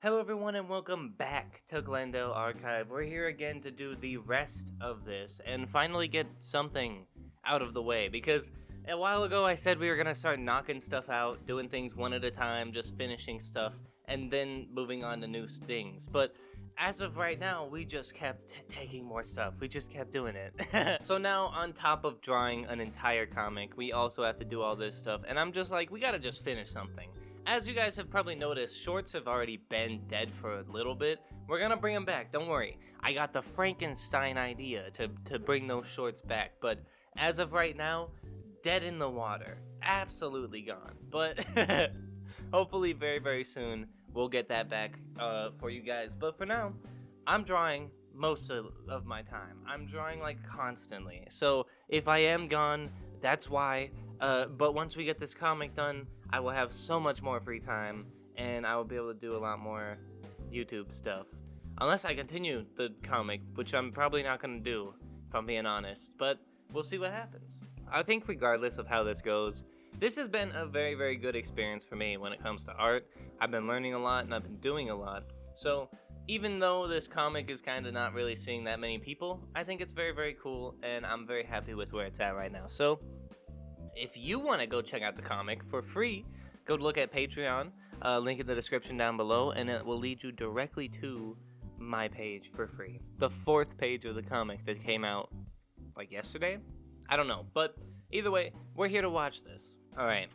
Hello everyone and welcome back to Glendale Archive. We're here again to do the rest of this and finally get something out of the way, because a while ago I said we were going to start knocking stuff out, doing things one at a time, just finishing stuff, and then moving on to new things. But as of right now, we just kept taking more stuff. We just kept doing it. So now, on top of drawing an entire comic, we also have to do all this stuff, and I'm just like, we gotta just finish something. As you guys have probably noticed, shorts have already been dead for a little bit. We're gonna bring them back, don't worry. I got the Frankenstein idea to bring those shorts back, but as of right now, dead in the water. Absolutely gone. But hopefully very, very soon, we'll get that back for you guys. But for now, I'm drawing most of my time. I'm drawing like constantly. So if I am gone, that's why. But once we get this comic done, I will have so much more free time, and I will be able to do a lot more YouTube stuff. Unless I continue the comic, which I'm probably not going to do, if I'm being honest. But we'll see what happens. I think regardless of how this goes, this has been a very, very good experience for me when it comes to art. I've been learning a lot, and I've been doing a lot. So even though this comic is kind of not really seeing that many people, I think it's very, very cool, and I'm very happy with where it's at right now. So if you want to go check out the comic for free, go look at Patreon, link in the description down below, and it will lead you directly to my page for free. The 4th page of the comic that came out, like yesterday? I don't know, but either way, we're here to watch this. Alright,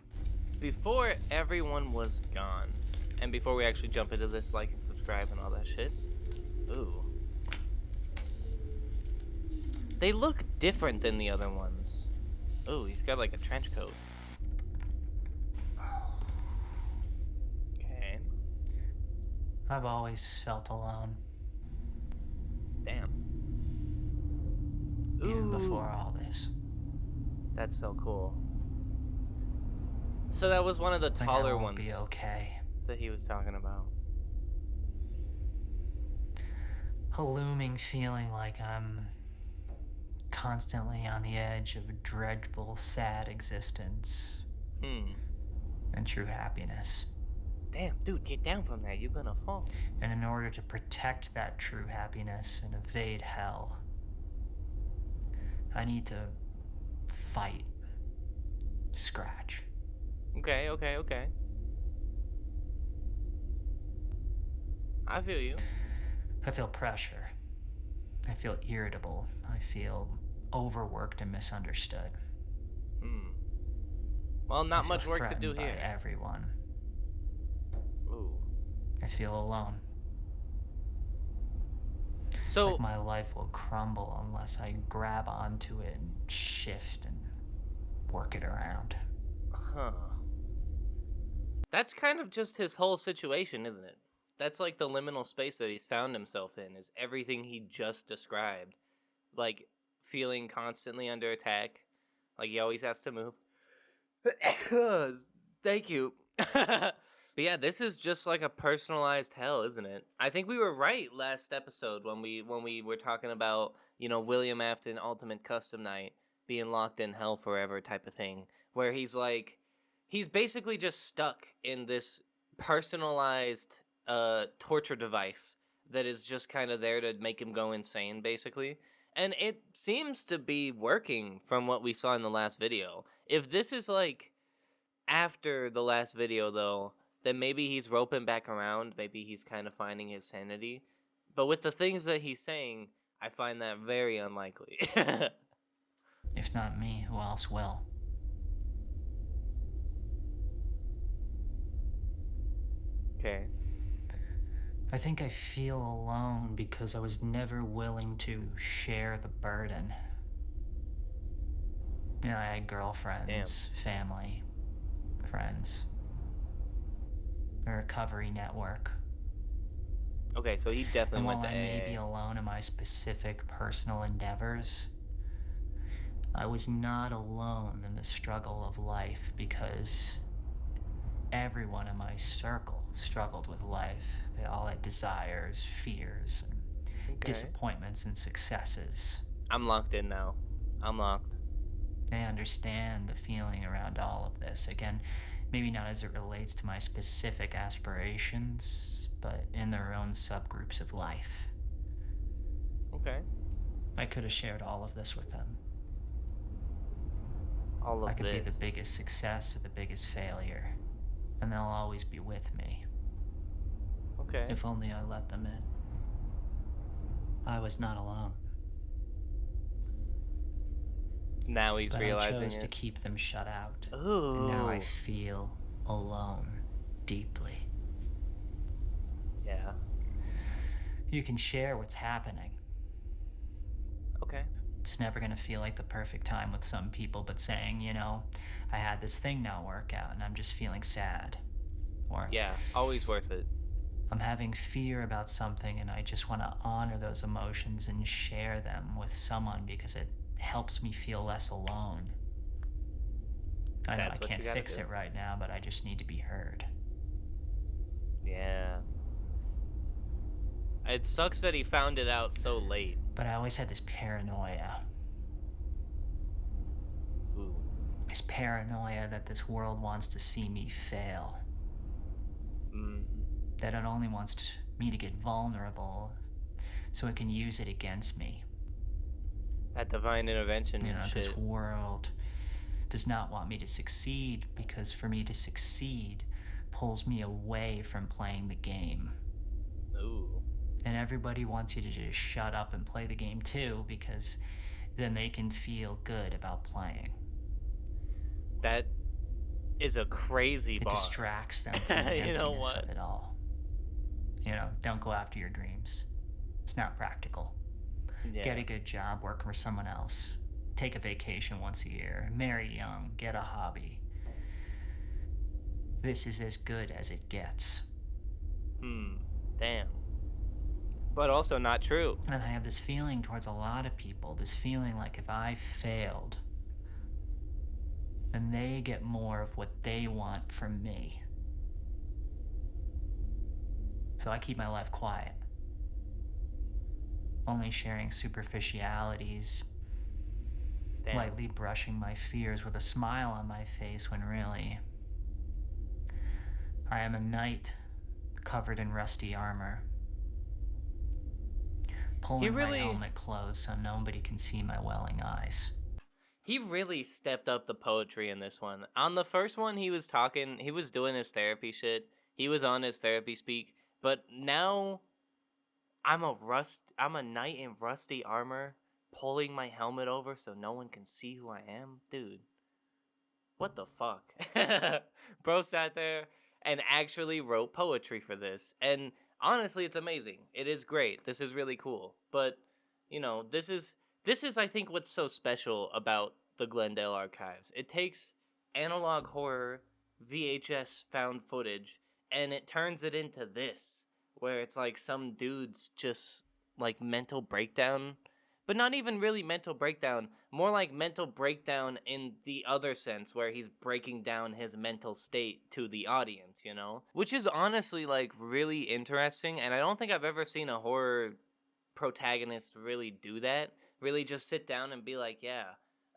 before everyone was gone, and before we actually jump into this, like and subscribe and all that shit, ooh. They look different than the other ones. Oh, he's got like a trench coat. Okay. I've always felt alone. Damn. Ooh. Even before all this. That's so cool. So that was one of the taller I won't ones be okay. that he was talking about. A looming feeling like I'm constantly on the edge of a dreadful, sad existence. And true happiness. Damn, dude, get down from that. You're gonna fall. And in order to protect that true happiness and evade hell, I need to fight. Scratch. Okay. I feel you. I feel pressure. I feel irritable. I feel overworked and misunderstood. Well, not I much feel work to do threatened by here. everyone. Ooh. I feel alone. So Like my life will crumble unless I grab onto it and shift and work it around. That's kind of just his whole situation, isn't it? That's like the liminal space that he's found himself in, is everything he just described. Like, feeling constantly under attack. Like, he always has to move. Thank you. But yeah, this is just like a personalized hell, isn't it? I think we were right last episode when we were talking about, William Afton Ultimate Custom Night being locked in hell forever type of thing, where he's basically just stuck in this personalized torture device that is just kind of there to make him go insane, basically. And it seems to be working from what we saw in the last video. If this is like after the last video, though, then maybe he's roping back around. Maybe he's kind of finding his sanity. But with the things that he's saying, I find that very unlikely. If not me, who else will? Okay. I think I feel alone because I was never willing to share the burden. I had girlfriends, family, friends, a recovery network. Okay, so he definitely And went while to I may AA. be alone in my specific personal endeavors, I was not alone in the struggle of life because everyone in my circle struggled with life. They all had desires, fears, and disappointments and successes. I'm locked in now. I'm locked. I understand the feeling around all of this. Again, maybe not as it relates to my specific aspirations, but in their own subgroups of life. Okay. I could have shared all of this with them. All of I could this. be the biggest success or the biggest failure, and they'll always be with me. Okay. If only I let them in. I was not alone. Now he's But realizing I chose to it. keep them shut out. Ooh. And now I feel alone deeply. Yeah. You can share what's happening. Okay. It's never going to feel like the perfect time with some people, but saying, you know, I had this thing not work out and I'm just feeling sad. Or, Yeah, always worth it. I'm having fear about something and I just want to honor those emotions and share them with someone because it helps me feel less alone. I know That's I what you can't gotta fix do. it right now, but I just need to be heard. Yeah. It sucks that he found it out so late. But I always had this paranoia. Ooh. This paranoia that this world wants to see me fail. That it only wants me to get vulnerable so it can use it against me. That divine intervention You know, shit. this world does not want me to succeed because for me to succeed pulls me away from playing the game. Ooh. And everybody wants you to just shut up and play the game too because then they can feel good about playing. That is a crazy bar. It distracts them from the You know emptiness what? of it all. You know, don't go after your dreams. It's not practical. Yeah. Get a good job, work for someone else. Take a vacation once a year. Marry young. Get a hobby. This is as good as it gets. Damn. But also not true. And I have this feeling towards a lot of people, this feeling like if I failed, then they get more of what they want from me. So I keep my life quiet. Only sharing superficialities, Damn. lightly brushing my fears with a smile on my face when really I am a knight covered in rusty armor, pulling my helmet closed so nobody can see my welling eyes. He really stepped up the poetry in this one. On the first one, he was talking, he was doing his therapy shit. He was on his therapy speak. But now, I'm a knight in rusty armor, pulling my helmet over so no one can see who I am, dude. What the fuck? Bro sat there and actually wrote poetry for this. And honestly, it's amazing. It is great. This is really cool. But, you know, this is I think what's so special about the Glendale archives. It takes analog horror, VHS found footage, and it turns it into this, where it's like some dude's just like mental breakdown, but not even really mental breakdown, more like mental breakdown in the other sense where he's breaking down his mental state to the audience, you know? Which is honestly like really interesting, and I don't think I've ever seen a horror protagonist really do that. Really just sit down and be like, yeah,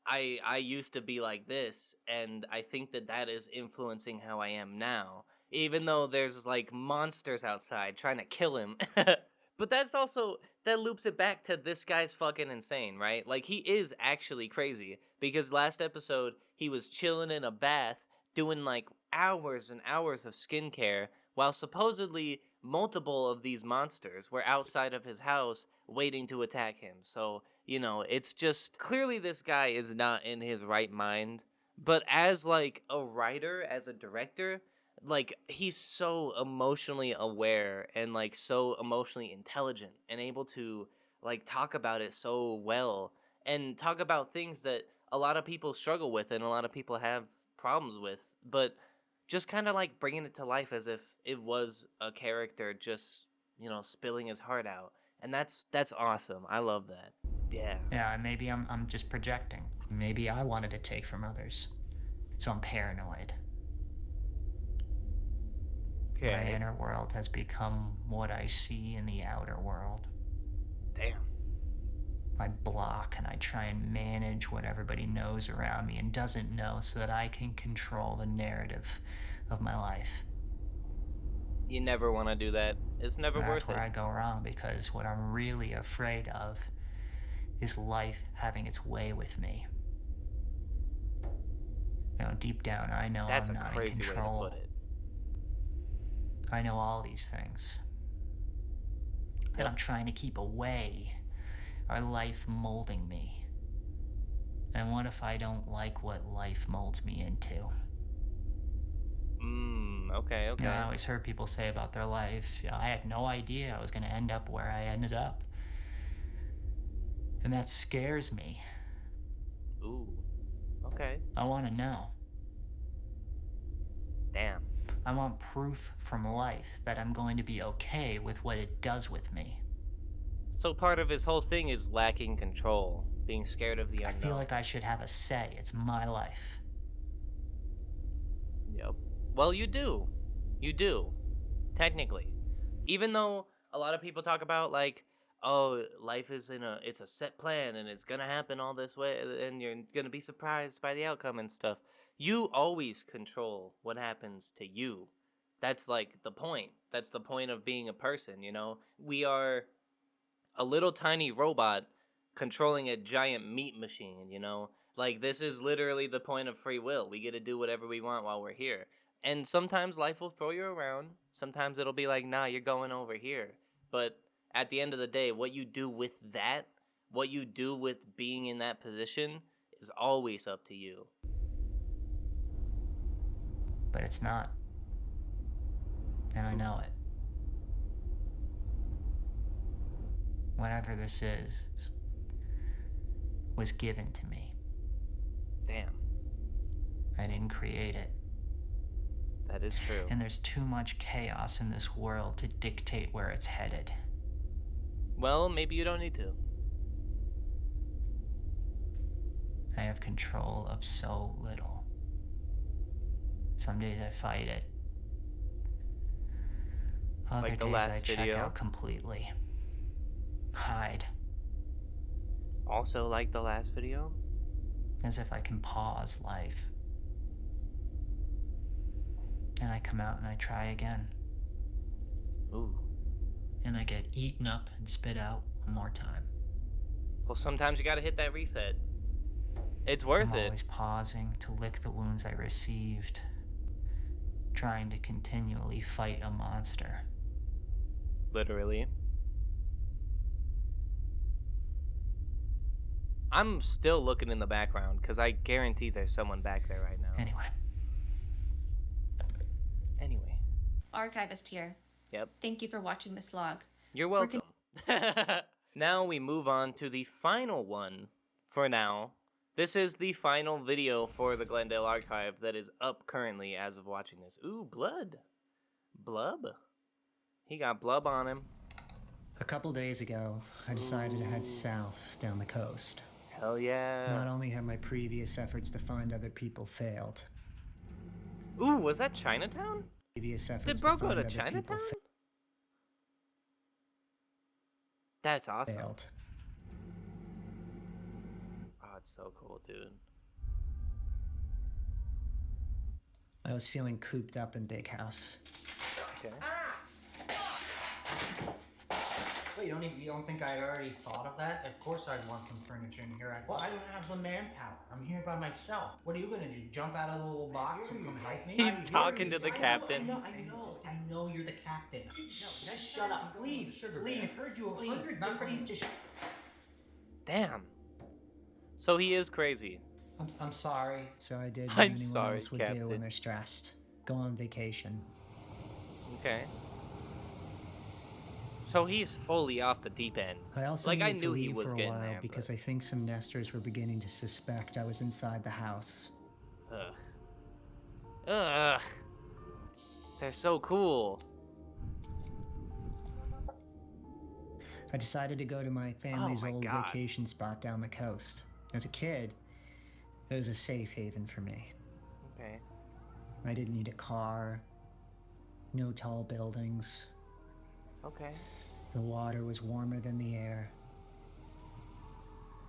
I used to be like this, and I think that is influencing how I am now. Even though there's like monsters outside trying to kill him. But that's also, that loops it back to this guy's fucking insane, right? Like, he is actually crazy. Because last episode, he was chilling in a bath, doing like hours and hours of skincare, while supposedly multiple of these monsters were outside of his house waiting to attack him. So, you know, it's just clearly this guy is not in his right mind. But as like a writer, as a director, like he's so emotionally aware and like so emotionally intelligent and able to like talk about it so well and talk about things that a lot of people struggle with and a lot of people have problems with, but just kind of like bringing it to life as if it was a character just, you know, spilling his heart out. And that's awesome. I love that. Yeah. Yeah, maybe I'm just projecting. Maybe I wanted to take from others. So I'm paranoid. Okay. My inner world has become what I see in the outer world. Damn. I block and I try and manage what everybody knows around me and doesn't know so that I can control the narrative of my life. You never want to do that. It's never And worth that's where it. I go wrong, because what I'm really afraid of is life having its way with me. You know, deep down, I know That's I'm a not in crazy way to control. put it. I know all these things. And Yep. I'm trying to keep away. Are life molding me? And what if I don't like what life molds me into? Okay, You know, I okay. always heard people say about their life, you know, I had no idea I was going to end up where I ended up. And that scares me. Ooh. Okay. I want to know. Damn. I want proof from life that I'm going to be okay with what it does with me. So part of his whole thing is lacking control, being scared of the I unknown. feel like I should have a say. It's my life. Yep. Well, you do. You do. Technically. Even though a lot of people talk about like, oh, life is it's a set plan and it's gonna happen all this way and you're gonna be surprised by the outcome and stuff. You always control what happens to you. That's like the point. That's the point of being a person, you know? We are a little tiny robot controlling a giant meat machine, you know? Like, this is literally the point of free will. We get to do whatever we want while we're here. And sometimes life will throw you around. Sometimes it'll be like, nah, you're going over here. But at the end of the day, what you do with that, what you do with being in that position, is always up to you. But it's not. And I know it. Whatever this is was given to me. Damn. I didn't create it. That is true. And there's too much chaos in this world to dictate where it's headed. Well, maybe you don't need to. I have control of so little. Some days I fight it. Other Like the days last I check video. out completely. Hide. Also, like the last video. As if I can pause life. And I come out and I try again. Ooh. And I get eaten up and spit out one more time. Well, sometimes you gotta hit that reset. It's worth I'm it. always pausing to lick the wounds I received, trying to continually fight a monster. Literally. I'm still looking in the background because I guarantee there's someone back there right now. Anyway. Archivist here. Yep. Thank you for watching this log. You're welcome. Now we move on to the final one for now. This is the final video for the Glendale archive that is up currently as of watching this. Ooh, blood. Blub. He got blub on him. A couple days ago, I decided to head south down the coast. Hell yeah. Not only have my previous efforts to find other people failed. Ooh, was that Chinatown? Previous efforts Did bro to go find to other Chinatown? people That's awesome. failed. Oh, it's so cool, dude. I was feeling cooped up in Big House. Okay. Wait, you don't think I already thought of that? Of course I'd want some furniture in here. Well, I don't have the manpower. I'm here by myself. What are you gonna do? Jump out of the little box and come help me? He's talking to the captain. I know you're the captain. No, just shut up, please, please. I've heard you 100 please, just. Damn. So he is crazy. I'm sorry. So I did what I'm anyone sorry, else would do Captain. when they're stressed. Go on vacation. Okay. So he's fully off the deep end. I also Like, I needed to knew he leave was for a getting while there, because but- I think some nesters were beginning to suspect I was inside the house. Ugh. Ugh. They're so cool. I decided to go to my family's my old God. vacation spot down the coast. As a kid, it was a safe haven for me. Okay. I didn't need a car, no tall buildings. Okay. The water was warmer than the air.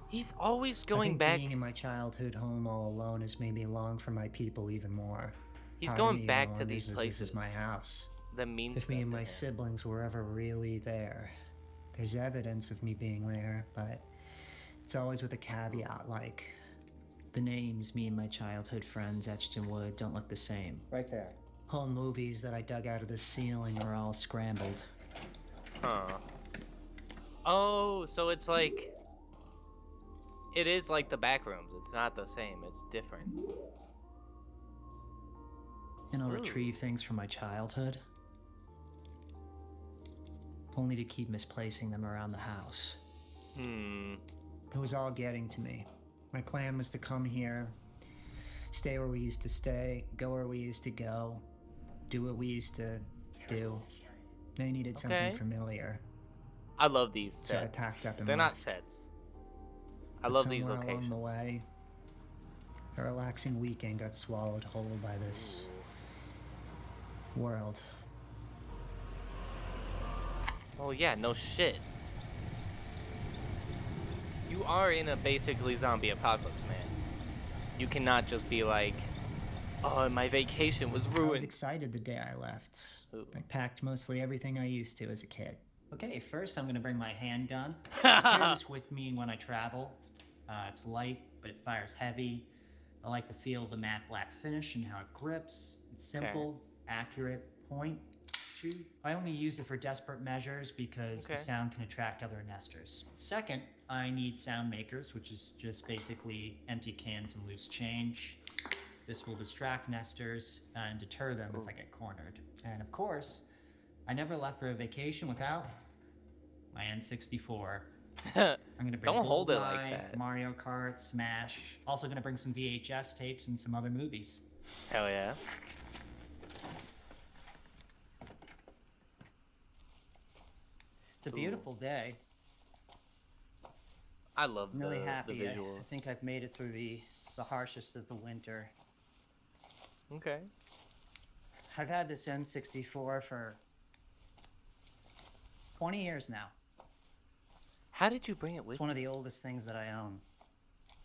He's always I going think back. being in my childhood home all alone has made me long for my people even more. He's Part of going me back to wonders these if places. This is my house. that means if me stuff and to my him. siblings were ever really there. There's evidence of me being there, but it's always with a caveat like, The names me and my childhood friends etched in wood don't look the same. right there. Whole movies that I dug out of the ceiling are all scrambled. Huh. Oh, so it's like... It is like the backrooms. It's not the same. It's different. And I'll Ooh. retrieve things from my childhood, only to keep misplacing them around the house. It was all getting to me. My plan was to come here, stay where we used to stay, go where we used to go, do what we used to do. They needed Okay. something familiar. I love these sets. So I packed up and They're not left. sets. I But love these somewhere locations. along the way, a relaxing weekend got swallowed whole by this world. Oh yeah, no shit. You are in a basically zombie apocalypse, man. You cannot just be like, oh, my vacation was I was ruined. excited the day I left. Ooh. I packed mostly everything I used to as a kid. Okay, first I'm gonna bring my handgun. I carry this with me when I travel. It's light, but it fires heavy. I like the feel of the matte black finish and how it grips. It's simple, accurate, point, shoot. I only use it for desperate measures because the Okay. sound can attract other nesters. Second, I need sound makers, which is just basically empty cans and loose change. This will distract nesters and deter them if I get cornered. And of course, I never left for a vacation without my N64. I'm gonna bring Don't hold it like GoldenEye, that. Mario Kart, Smash. Also gonna bring some VHS tapes and some other movies. Hell yeah. It's a beautiful day. I love I'm really the happy. I visuals. think I've made it through the harshest of the winter. Okay. I've had this N64 for 20 years now. How did you bring it with It's one of the oldest things that I own.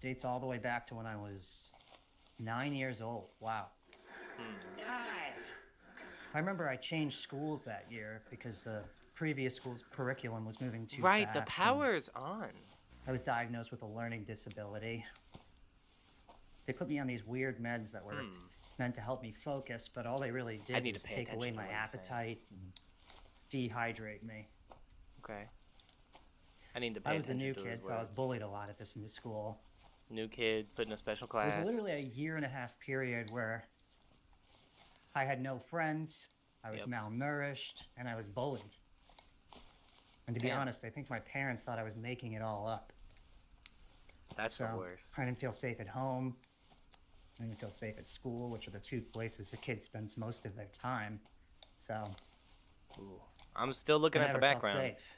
Dates all the way back to when I was 9 years old. Wow. I remember I changed schools that year because the previous school's curriculum was moving too Right, fast. the and power's on. I was diagnosed with a learning disability. They put me on these weird meds that were meant to help me focus, but all they really I did need was to pay take away attention to my what you're saying. appetite and dehydrate me. Okay. I need to pay I was the attention new to kid, his so I was words. bullied a lot at this new school. New kid, put in a special It class. was literally a year-and-a-half period where I had no friends, I was Yep. malnourished, and I was bullied. And to be Damn. honest, I think my parents thought I was making it all up. That's So the worst. I didn't feel safe at home. I didn't feel safe at school, which are the two places a kid spends most of their time. So Ooh. I'm still looking I at the never felt background. safe.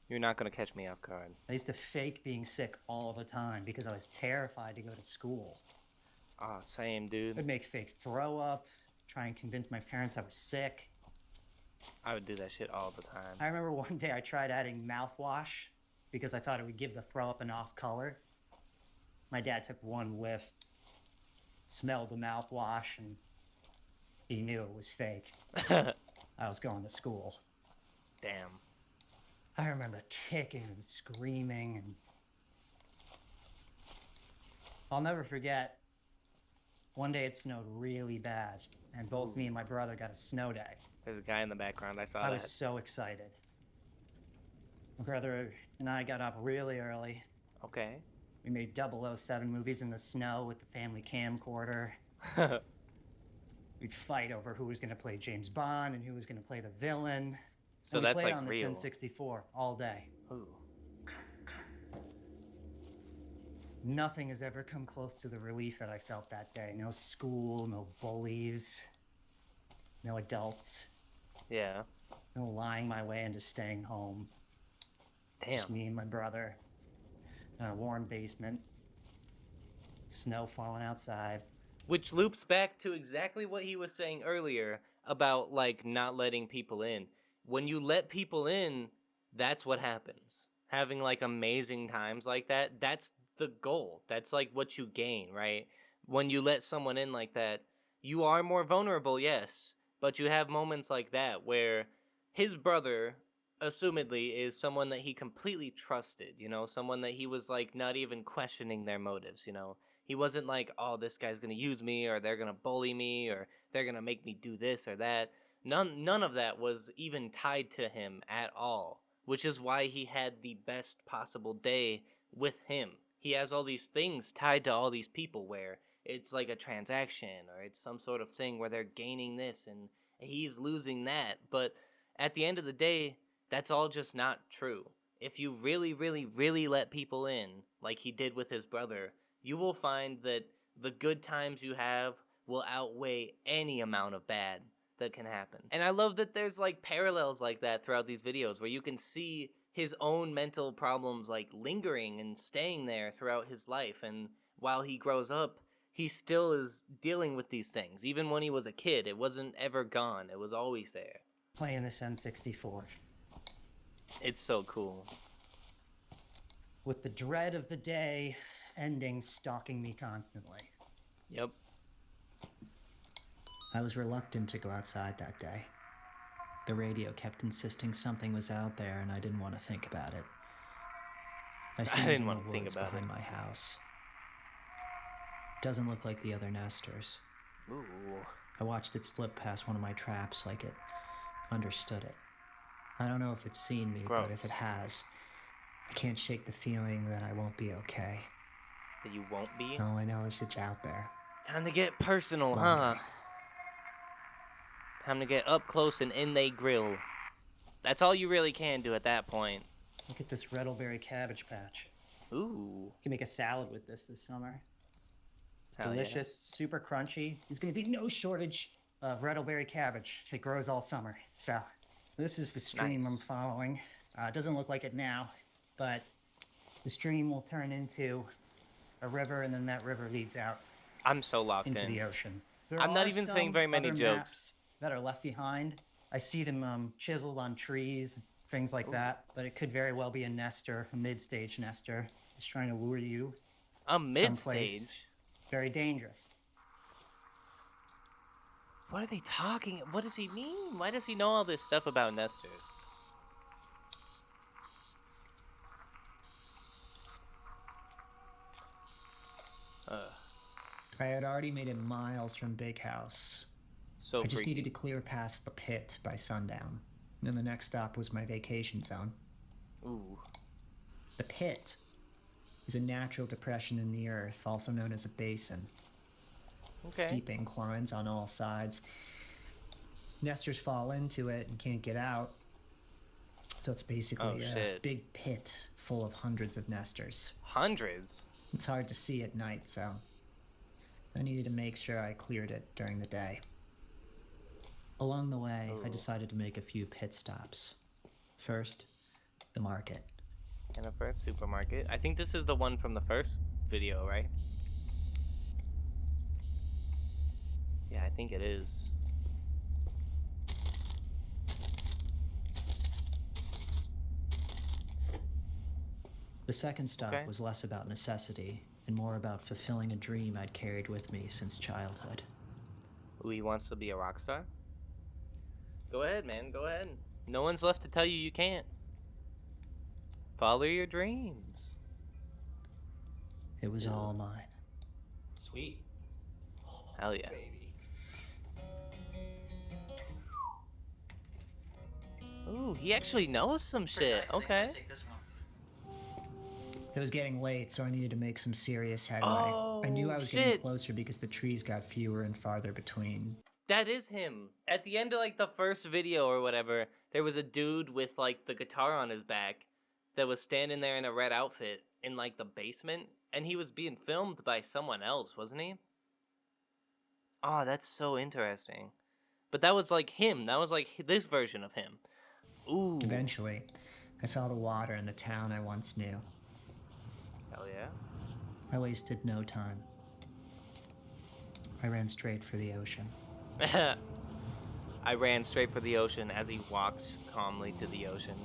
You're not gonna catch me off guard. I used to fake being sick all the time because I was terrified to go to school. Ah, same, dude. I'd make fake throw up, try and convince my parents I was sick. I would do that shit all the time. I remember one day I tried adding mouthwash because I thought it would give the throw up an off color. My dad took one whiff, smelled the mouthwash, and he knew it was fake. I was going to school. Damn. I remember kicking and screaming, and I'll never forget, one day it snowed really bad, and both me and my brother got a snow day. There's a guy in the background. I saw I that. was so excited. My brother and I got up really early. Okay. We made 007 movies in the snow with the family camcorder. We'd fight over who was going to play James Bond and who was going to play the villain. So And we that's played like on real. this N64 all day. Ooh. Nothing has ever come close to the relief that I felt that day. No school, no bullies, no adults, Yeah. no lying my way into staying home. Just Damn. me and my brother in a warm basement. Snow falling outside. Which loops back to exactly what he was saying earlier about like not letting people in. When you let people in, that's what happens. Having like amazing times like that, that's the goal. That's like what you gain, right? When you let someone in like that, you are more vulnerable, yes, But you have moments like that where his brother, assumedly, is someone that he completely trusted, you know, someone that he was like not even questioning their motives, you know. He wasn't like, oh, this guy's gonna use me, or they're gonna bully me, or they're gonna make me do this or that. None of that was even tied to him at all, which is why he had the best possible day with him. He has all these things tied to all these people where it's like a transaction or it's some sort of thing where they're gaining this and he's losing that. But at the end of the day, that's all just not true. If you really, really, really let people in, like he did with his brother, you will find that the good times you have will outweigh any amount of bad that can happen. And I love that there's like parallels like that throughout these videos where you can see his own mental problems like lingering and staying there throughout his life. And while he grows up, he still is dealing with these things. Even when he was a kid, it wasn't ever gone. It was always there. Playing this N64. It's so cool. With the dread of the day ending stalking me constantly. Yep. I was reluctant to go outside that day. The radio kept insisting something was out there and I didn't want to think about it. I've seen it in the woods behind my house. Doesn't look like the other nesters. Ooh. I watched it slip past one of my traps like it understood it. I don't know if it's seen me, Gross. but if it has, I can't shake the feeling that I won't be okay. That you won't be? All I know is it's out there. Time to get personal, huh? Wondering. Time to get up close and in they grill. That's all you really can do at that point. Look at this Reddleberry cabbage patch. Ooh. You can make a salad with this summer. It's Hell yeah. delicious, super crunchy. There's going to be no shortage of Reddleberry cabbage. It grows all summer. So this is the stream Nice. I'm following. It doesn't look like it now, but the stream will turn into a river, and then that river leads out I'm so locked into in. the ocean. There I'm not are even some saying very many other jokes. maps that are left behind. I see them chiseled on trees, things like that, but it could very well be a nestor, a mid-stage nestor. It's trying to lure you A mid-stage? someplace very dangerous. What are they talking? What does he mean? Why does he know all this stuff about nesters? I had already made it miles from Big House. So I just freaky. needed to clear past the pit by sundown. And then the next stop was my vacation zone. Ooh. The pit is a natural depression in the earth, also known as a basin. Okay. Steep inclines on all sides. Nesters fall into it and can't get out. So it's basically a shit. big pit full of hundreds of nesters. Hundreds? It's hard to see at night, so I needed to make sure I cleared it during the day. Along the way, I Ooh. decided to make a few pit stops. First, the market. Hannaford Supermarket. I think this is the one from the first video, right? Yeah, I think it is. The second stop Okay. was less about necessity and more about fulfilling a dream I'd carried with me since childhood. Ooh, he wants to be a rock star? Go ahead, man. Go ahead. No one's left to tell you you can't. Follow your dreams. It was all mine. Sweet. Hell yeah. Baby. Ooh, he actually knows some shit. Okay. It was getting late, so I needed to make some serious headway. I knew I Oh, was getting shit. closer because the trees got fewer and farther between. That is him. At the end of like the first video or whatever, there was a dude with like the guitar on his back that was standing there in a red outfit in like the basement, and he was being filmed by someone else, wasn't he? Oh, that's so interesting. But that was like him. That was like this version of him. Ooh. Eventually, I saw the water in the town I once knew. Hell yeah. I wasted no time. I ran straight for the ocean. I ran straight for the ocean as he walks calmly to the ocean.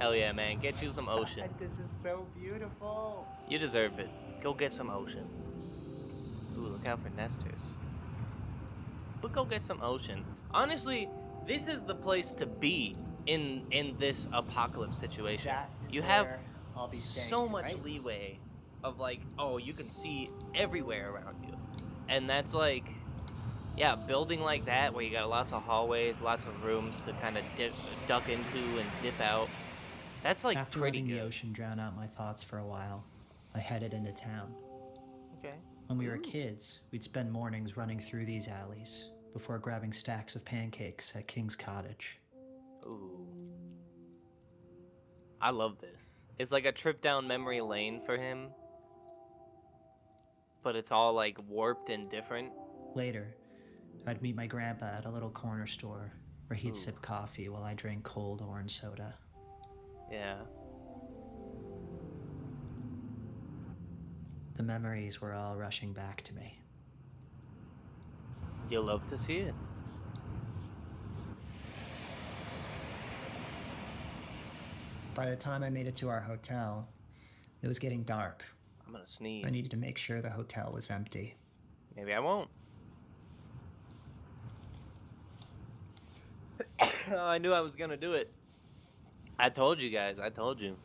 Hell yeah, man. Get you some ocean. This is so beautiful. You deserve it. Go get some ocean. Ooh, look out for nesters. We'll go get some ocean. Honestly, this is the place to be in this apocalypse situation. That is You have where I'll be staying so much tonight. leeway of like, oh, you can see everywhere around you. And that's like, yeah, building like that where you got lots of hallways, lots of rooms to kind of duck into and dip out. That's like After pretty letting good. the ocean drown out my thoughts for a while, I headed into town. Okay. When we were kids, we'd spend mornings running through these alleys before grabbing stacks of pancakes at King's Cottage. Ooh. I love this. It's like a trip down memory lane for him, but it's all like warped and different. Later, I'd meet my grandpa at a little corner store where he'd Ooh. sip coffee while I drank cold orange soda. Yeah. The memories were all rushing back to me. You'll love to see it. By the time I made it to our hotel, it was getting dark. I'm gonna sneeze. I needed to make sure the hotel was empty. Maybe I won't. I knew I was gonna do it. I told you guys. I told you.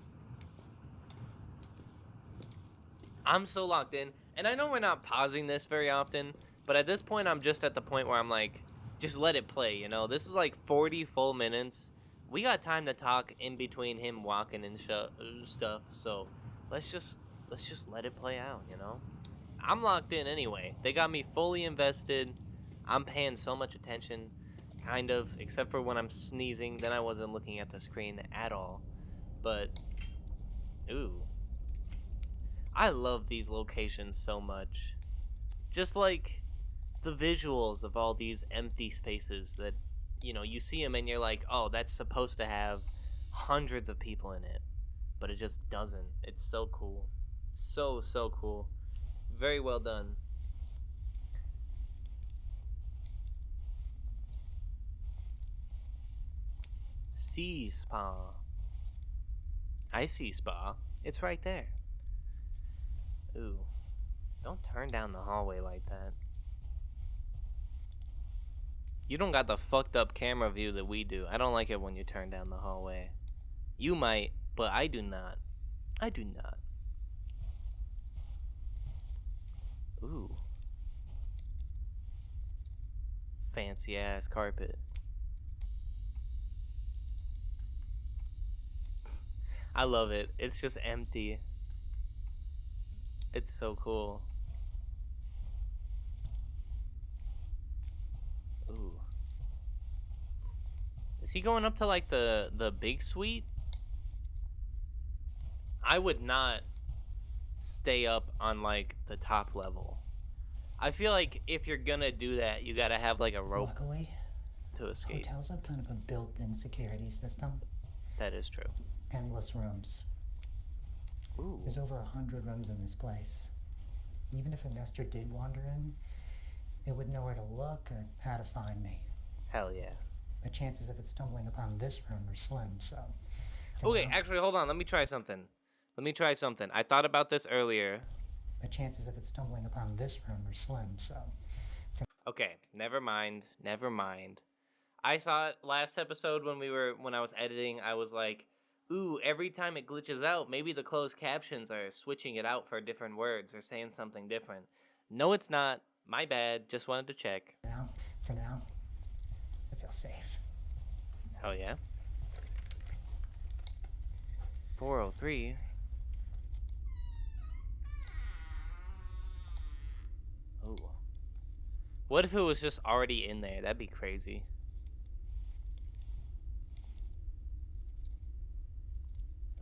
I'm so locked in. And I know we're not pausing this very often, but at this point, I'm just at the point where I'm like, just let it play, you know? This is like 40 full minutes. We got time to talk in between him walking and stuff, so let's just let it play out, you know? I'm locked in anyway. They got me fully invested. I'm paying so much attention, kind of, except for when I'm sneezing. Then I wasn't looking at the screen at all. But, ooh. I love these locations so much. Just like the visuals of all these empty spaces that, you know, you see them and you're like, oh, that's supposed to have hundreds of people in it. But it just doesn't. It's so cool. So, so cool. Very well done. Sea Spa. I see Spa. It's right there. Ooh. Don't turn down the hallway like that. You don't got the fucked up camera view that we do. I don't like it when you turn down the hallway. You might, but I do not. I do not. Ooh. Fancy ass carpet. I love it. It's just empty. It's so cool. Ooh. Is he going up to like the big suite? I would not stay up on like the top level. I feel like if you're gonna do that, you gotta have like a rope Luckily, to escape. hotels have kind of a built-in security system. That is true. Endless rooms. Ooh. There's over 100 rooms in this place. Even if a nestor did wander in, it would know where to look or how to find me. Hell yeah. The chances of it stumbling upon this room are slim, so... Okay, actually, hold on. Let me try something. I thought about this earlier. The chances of it stumbling upon this room are slim, so... Okay, never mind. I thought last episode when I was editing, I was like, ooh, every time it glitches out, maybe the closed captions are switching it out for different words or saying something different. No, it's not. My bad. Just wanted to check. For now, I feel safe. Hell yeah. 403. Ooh. What if it was just already in there? That'd be crazy.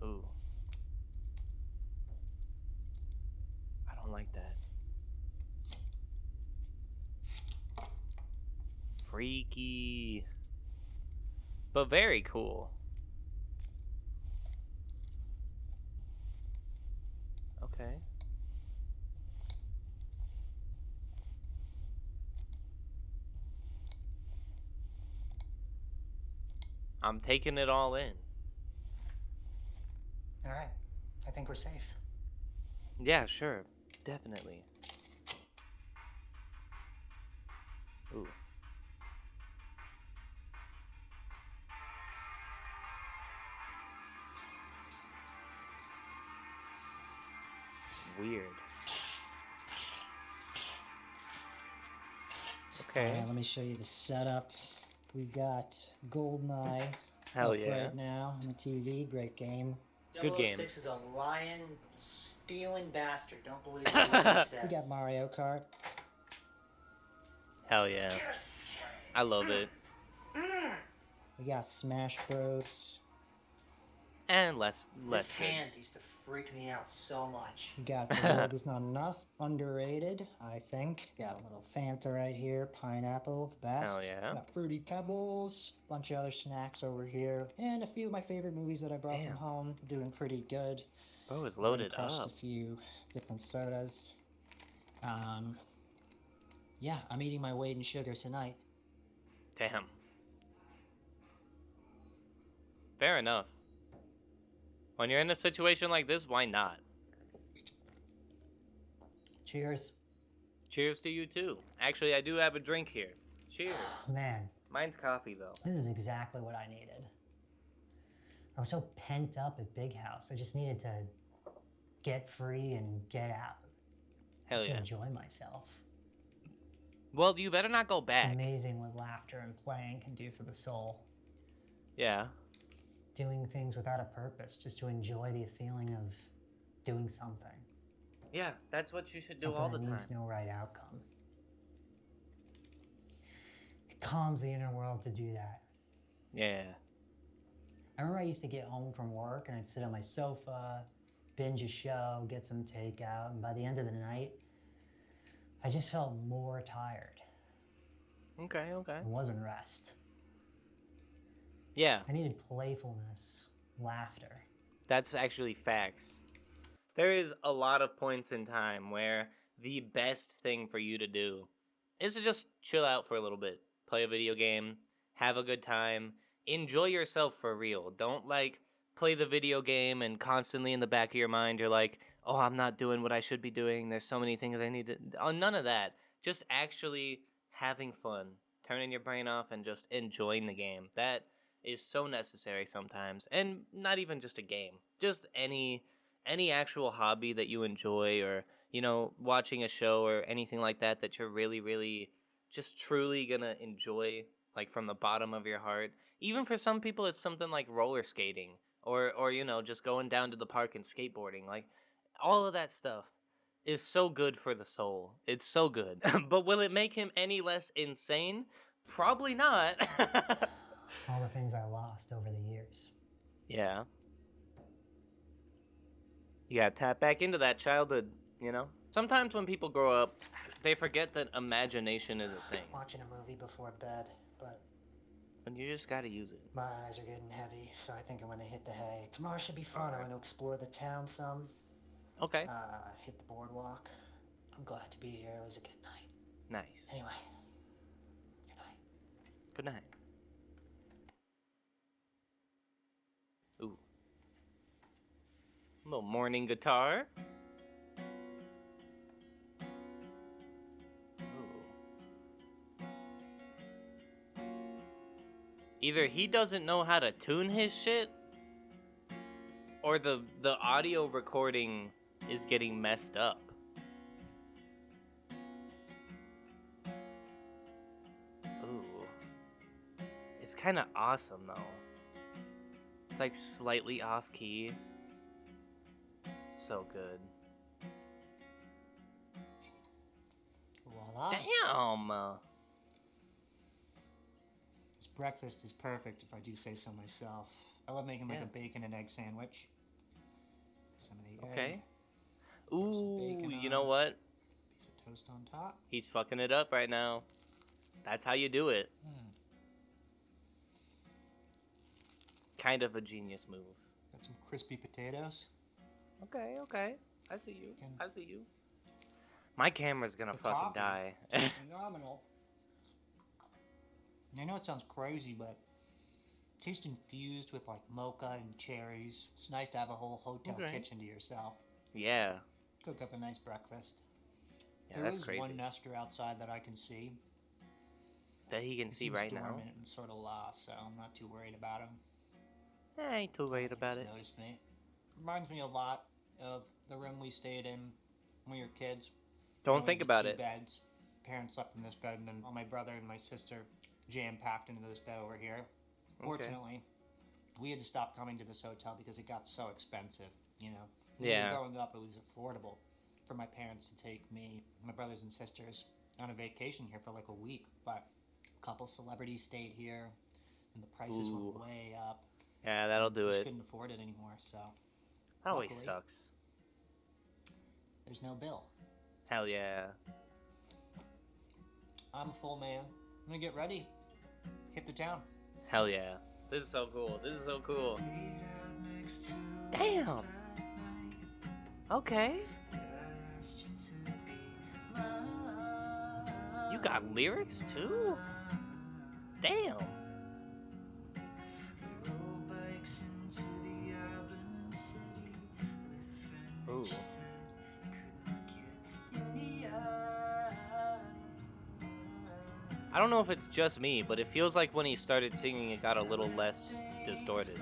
Ooh. I don't like that. Freaky. But very cool. Okay. I'm taking it all in. All right, I think we're safe. Yeah, sure. Definitely. Ooh. weird. Alright, Okay. let me show you the setup. We got GoldenEye Hell up yeah. right now on the TV. Great game. Good game. 006 is a lion stealing bastard. Don't believe a word he says. We got Mario Kart. Hell yeah. I love it. We got Smash Bros. And less This good. hand used to freak me out so much. We got The World Is Not Enough. Underrated, I think. Got a little Fanta right here. Pineapple, the best. Hell yeah. Got Fruity Pebbles. Bunch of other snacks over here. And a few of my favorite movies that I brought Damn. from home. Doing pretty good. Bro is Already loaded crushed up. a few different sodas. Yeah, I'm eating my weight in sugar tonight. Damn. Fair enough. When you're in a situation like this, why not? Cheers. Cheers to you too. Actually, I do have a drink here. Cheers. Man, Mine's coffee though. this is exactly what I needed. I was so pent up at Big House. I just needed to get free and get out. Hell Just yeah. to enjoy myself. Well, you better not go It's back. amazing what laughter and playing can do for the soul. Yeah. Doing things without a purpose, just to enjoy the feeling of doing something. Yeah, that's what you should do Something all the that time. needs no right outcome. It calms the inner world to do that. Yeah. I remember I used to get home from work and I'd sit on my sofa, binge a show, get some takeout, and by the end of the night, I just felt more tired. Okay, okay. It wasn't rest. Yeah, I needed playfulness, laughter. that's actually facts. There is a lot of points in time where the best thing for you to do is to just chill out for a little bit, play a video game, have a good time, enjoy yourself for real. Don't like play the video game and constantly in the back of your mind you're like, "Oh, I'm not doing what I should be doing. There's so many things I need to." Oh, none of that. Just actually having fun, turning your brain off and just enjoying the game. That is so necessary sometimes. And not even just a game. Just any actual hobby that you enjoy, or watching a show or anything like that that you're really just truly gonna enjoy, like from the bottom of your heart. Even for some people it's something like roller skating, or just going down to the park and skateboarding. Like all of that stuff is so good for the soul. It's so good. But will it make him any less insane? Probably not. All the things I lost over the years. Yeah. You gotta tap back into that childhood. Sometimes when people grow up, they forget that imagination is a thing. Watching a movie before bed, but And you just gotta use it. my eyes are getting heavy, so I think I'm gonna hit the hay. Tomorrow should be fun. I'm gonna explore the town some. Okay. Hit the boardwalk. I'm glad to be here. It was a good night. Nice. Anyway, good night. Good night. Ooh. Little morning guitar. Ooh. Either he doesn't know how to tune his shit, or the audio recording is getting messed up. Ooh. It's kind of awesome though. It's like slightly off key. It's so good. Voila. Damn. This breakfast is perfect, if I do say so myself. I love making like Yeah. a bacon and egg sandwich. Some of the Okay. egg, some Ooh, bacon you know on. what? Piece of toast on top. He's fucking it up right now. That's how you do it. Kind of a genius move. Got some crispy potatoes. Okay, okay. I see you. Can- I see you. My camera's gonna The fucking coffee. die. Phenomenal. I know it sounds crazy, but it tastes infused with like mocha and cherries. It's nice to have a whole hotel Okay. kitchen to yourself. Yeah. Cook up a nice breakfast. Yeah, There that's is crazy. one nestor outside that I can see. That he can He see seems right now. dormant and sort of lost, so I'm not too worried about him. I ain't too worried about He's it. noticed me. Reminds me a lot of the room we stayed in when we were kids. Don't think about two it. Beds. Parents slept in this bed, and then all my brother and my sister jam-packed into this bed over here. Fortunately, we had to stop coming to this hotel because it got so expensive, you know. When we were growing up, it was affordable for my parents to take me, my brothers and sisters, on a vacation here for like a week. But a couple celebrities stayed here, and the prices went way up. Yeah, that'll do We just it. couldn't afford it anymore, so. That always luckily, sucks. There's no bill. Hell yeah. I'm a full man. I'm gonna get ready. Hit the town. Hell yeah. This is so cool. This is so cool. Damn. Okay. You got lyrics too? Damn. Ooh. I don't know if it's just me, but it feels like when he started singing, it got a little less distorted.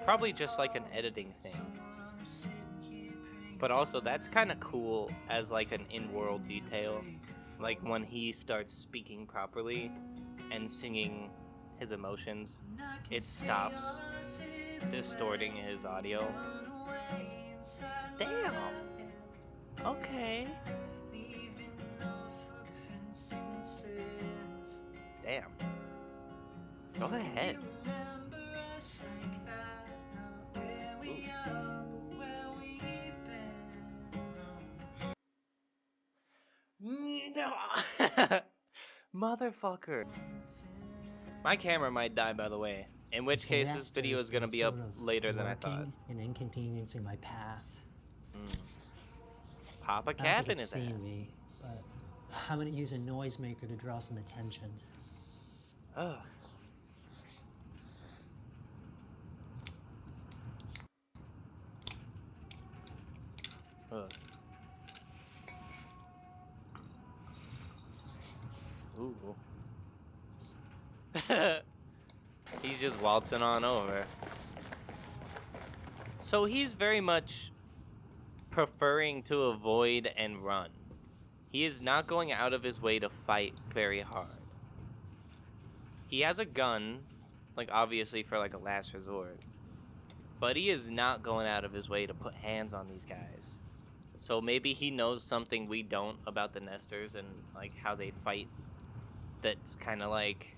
Probably just like an editing thing. But also, that's kind of cool as like an in-world detail. Like when he starts speaking properly and singing his emotions, it stops distorting his audio. Damn. Okay. Damn. Go ahead. No. Motherfucker. My camera might die, by the way. In which case, this video is gonna be up later than I thought. And inconveniencing my path. Pop a I don't cap think in it's his seen ass. me, but I'm gonna use a noisemaker to draw some attention. Ugh. Ugh. Ooh. He's just waltzing on over. So he's very much preferring to avoid and run. He is not going out of his way to fight very hard. He has a gun, like obviously for like a last resort. But he is not going out of his way to put hands on these guys. So maybe he knows something we don't about the Nestors and like how they fight. That's kind of like,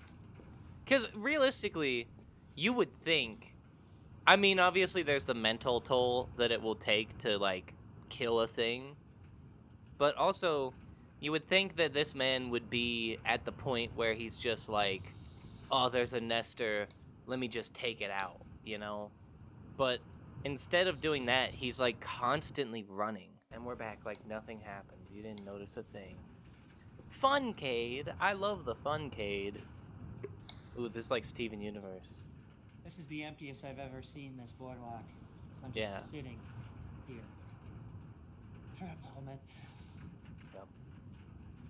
because realistically, you would think, I mean, obviously there's the mental toll that it will take to like kill a thing, but also you would think that this man would be at the point where he's just like, oh, there's a Nestor, let me just take it out, you know? But instead of doing that, he's like constantly running. And we're back like nothing happened. You didn't notice a thing. Funcade. I love the Funcade. Ooh, this is like Steven Universe. This is the emptiest I've ever seen this boardwalk. So I'm Yeah. just sitting here for a moment. Yep.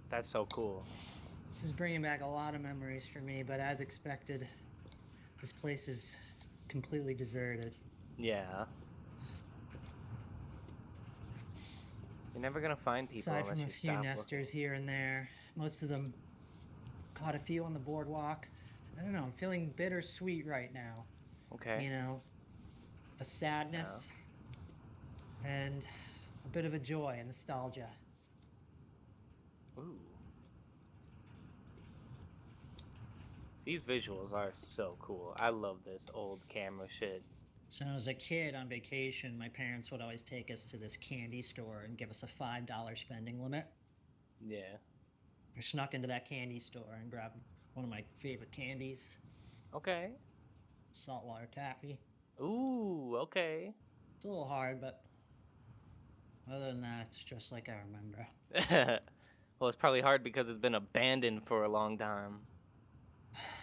That's so cool. This is bringing back a lot of memories for me, but as expected, this place is completely deserted. Yeah. You're never gonna find people Aside unless from a you few stop nesters here and there, most of them caught a few on the boardwalk. I don't know, I'm feeling bittersweet right now. looking. Okay. You know, a sadness and a bit of a joy and nostalgia. Ooh. These visuals are so cool. I love this old camera shit. So when I was a kid on vacation, my parents would always take us to this candy store and give us a $5 spending limit. Yeah. I snuck into that candy store and grabbed one of my favorite candies, Okay. saltwater taffy. Ooh, okay. It's a little hard, but other than that, it's just like I remember. Well, it's probably hard because it's been abandoned for a long time.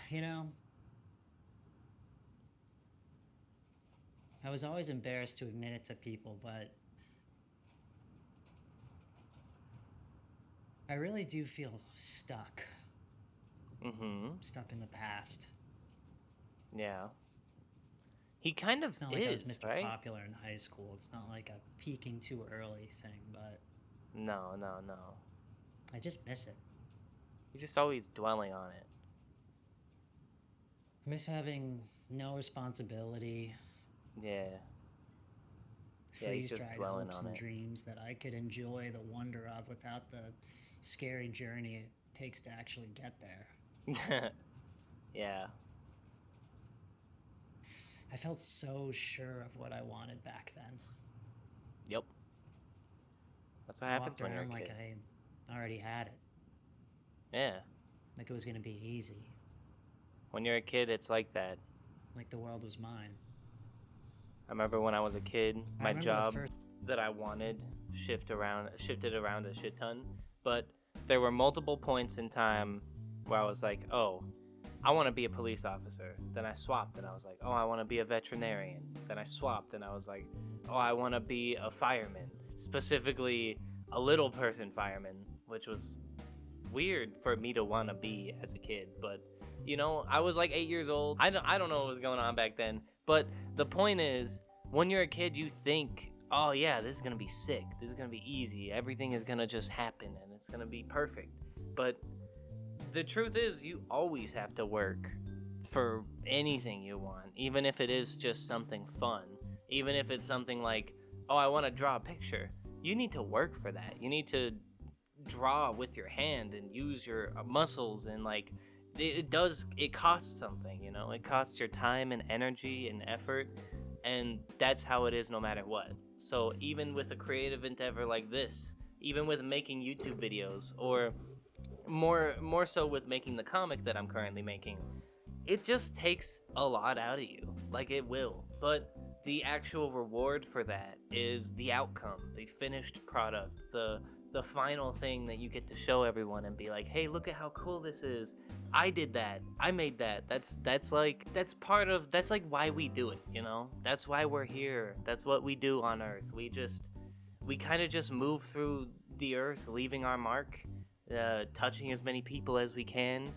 You know, I was always embarrassed to admit it to people, but I really do feel stuck. Mm-hmm. Stuck in the past. Yeah. He kind of It's not like I was is, Mr. right? Popular in high school. It's not like a peaking too early thing, but No. I just miss it. You're just always dwelling on it. I miss having no responsibility, Yeah. Yeah, he's just freeze-dried dwelling hopes on and it. dreams that I could enjoy the wonder of without the scary journey it takes to actually get there. Yeah. I felt so sure of what I wanted back then. Yep. That's what I happens walked when you're a around kid. like I already had it. Yeah. Like it was gonna be easy. When you're a kid, it's like that. Like the world was mine. I remember when I was a kid, my remember the job first- that I wanted shifted around a shit ton, but there were multiple points in time where I was like, oh, I want to be a police officer. Then I swapped and I was like, oh, I want to be a veterinarian. Then I swapped and I was like, oh, I want to be a fireman, specifically a little person fireman, which was weird for me to want to be as a kid, but you know, I was like 8 years old. I don't know what was going on back then, but the point is, when you're a kid, you think, oh yeah, this is gonna be sick, this is gonna be easy, everything is gonna just happen and it's gonna be perfect. But the truth is, you always have to work for anything you want, even if it is just something fun, even if it's something like, oh, I want to draw a picture. You need to work for that. You need to draw with your hand and use your muscles, and like it costs something, you know, it costs your time and energy and effort, and that's how it is no matter what. So even with a creative endeavor like this, even with making YouTube videos, or more so with making the comic that I'm currently making, it just takes a lot out of you, like it will, but the actual reward for that is the outcome, the finished product, the final thing that you get to show everyone and be like, hey, look at how cool this is. I did that. I made that. That's like why we do it, you know? That's why we're here. That's what we do on Earth. We kind of just move through the Earth, leaving our mark, touching as many people as we can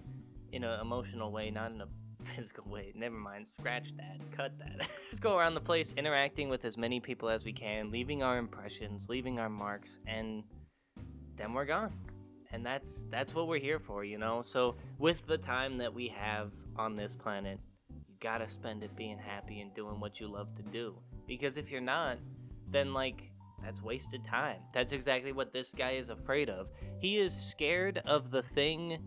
in an emotional way, not in a physical way. Never mind, scratch that, cut that. Just go around the place interacting with as many people as we can, leaving our impressions, leaving our marks, and then we're gone. And that's what we're here for, you know? So with the time that we have on this planet, you gotta spend it being happy and doing what you love to do. Because if you're not, then like, that's wasted time. That's exactly what this guy is afraid of. He is scared of the thing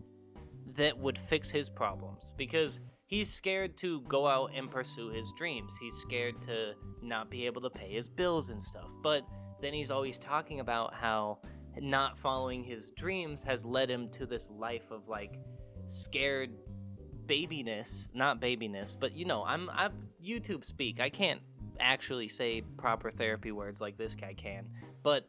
that would fix his problems, because he's scared to go out and pursue his dreams. He's scared to not be able to pay his bills and stuff. But then he's always talking about how not following his dreams has led him to this life of like scared babiness, not babiness, but you know, I'm YouTube speak. I can't actually say proper therapy words like this guy can. But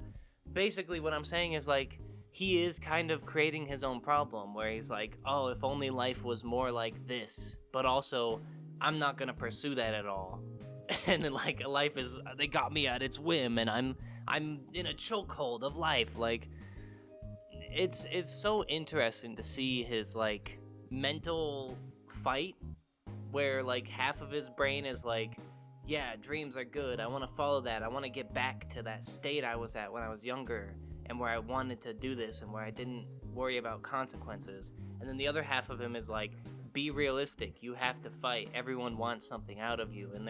basically what I'm saying is like, he is kind of creating his own problem where he's like, oh, if only life was more like this, but also I'm not gonna pursue that at all. And then like life is, they got me at its whim and I'm in a chokehold of life. Like it's so interesting to see his like mental fight where like half of his brain is like, yeah, dreams are good, I want to follow that, I want to get back to that state I was at when I was younger and where I wanted to do this and where I didn't worry about consequences. And then the other half of him is like, be realistic, you have to fight, everyone wants something out of you, and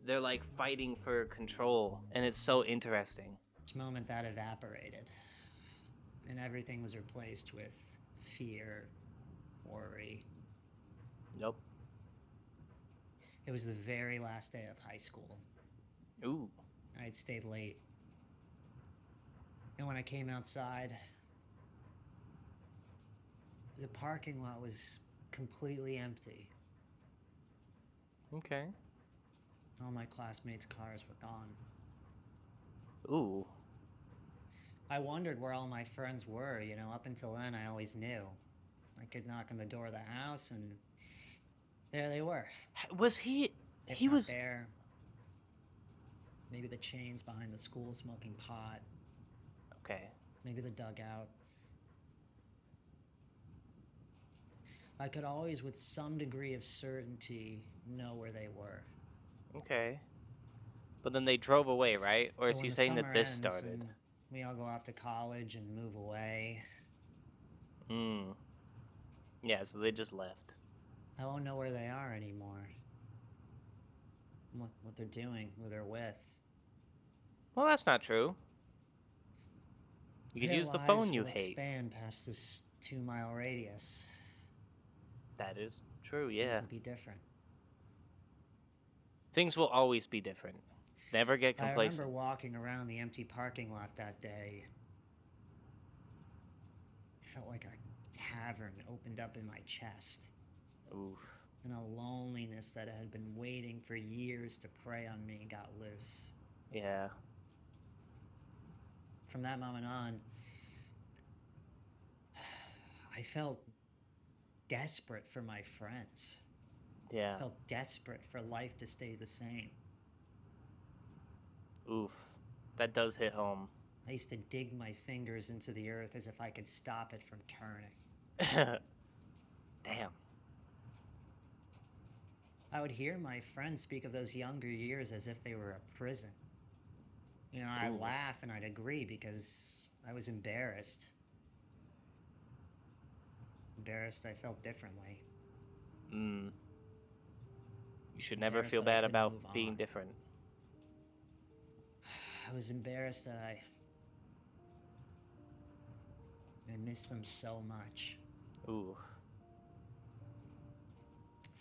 they're like fighting for control, and it's so interesting. Each moment that evaporated, and everything was replaced with fear, worry. Nope. It was the very last day of high school. Ooh. I had stayed late. And when I came outside, the parking lot was completely empty. Okay. All my classmates' cars were gone. Ooh. I wondered where all my friends were, you know. Up until then, I always knew. I could knock on the door of the house, and there they were. Was he... If he not was... there. Maybe the chains behind the school smoking pot. Okay. Maybe the dugout. I could always, with some degree of certainty, know where they were. Okay. But then they drove away, right? Or But is when he the saying that summer this ends started? and we all go off to college and move away, Hmm. Yeah, so they just left. I won't know where they are anymore. What they're doing, who they're with. Well, that's not true. You could Their use the lives phone you will hate. expand past this 2-mile radius. That is true, Things yeah. will be different. Things will always be different. Never get I complacent. remember walking around the empty parking lot that day. It felt like a cavern opened up in my chest. Oof. And a loneliness that had been waiting for years to prey on me got loose. Yeah. From that moment on, I felt desperate for my friends. Yeah. I felt desperate for life to stay the same. Oof. That does hit home. I used to dig my fingers into the earth as if I could stop it from turning. Damn. I would hear my friends speak of those younger years as if they were a prison. You know, I'd Ooh. laugh and I'd agree because I was embarrassed. Embarrassed I felt differently. You should never Embarrassed feel that I bad couldn't about move being on. different. I was embarrassed that I missed them so much. Ooh.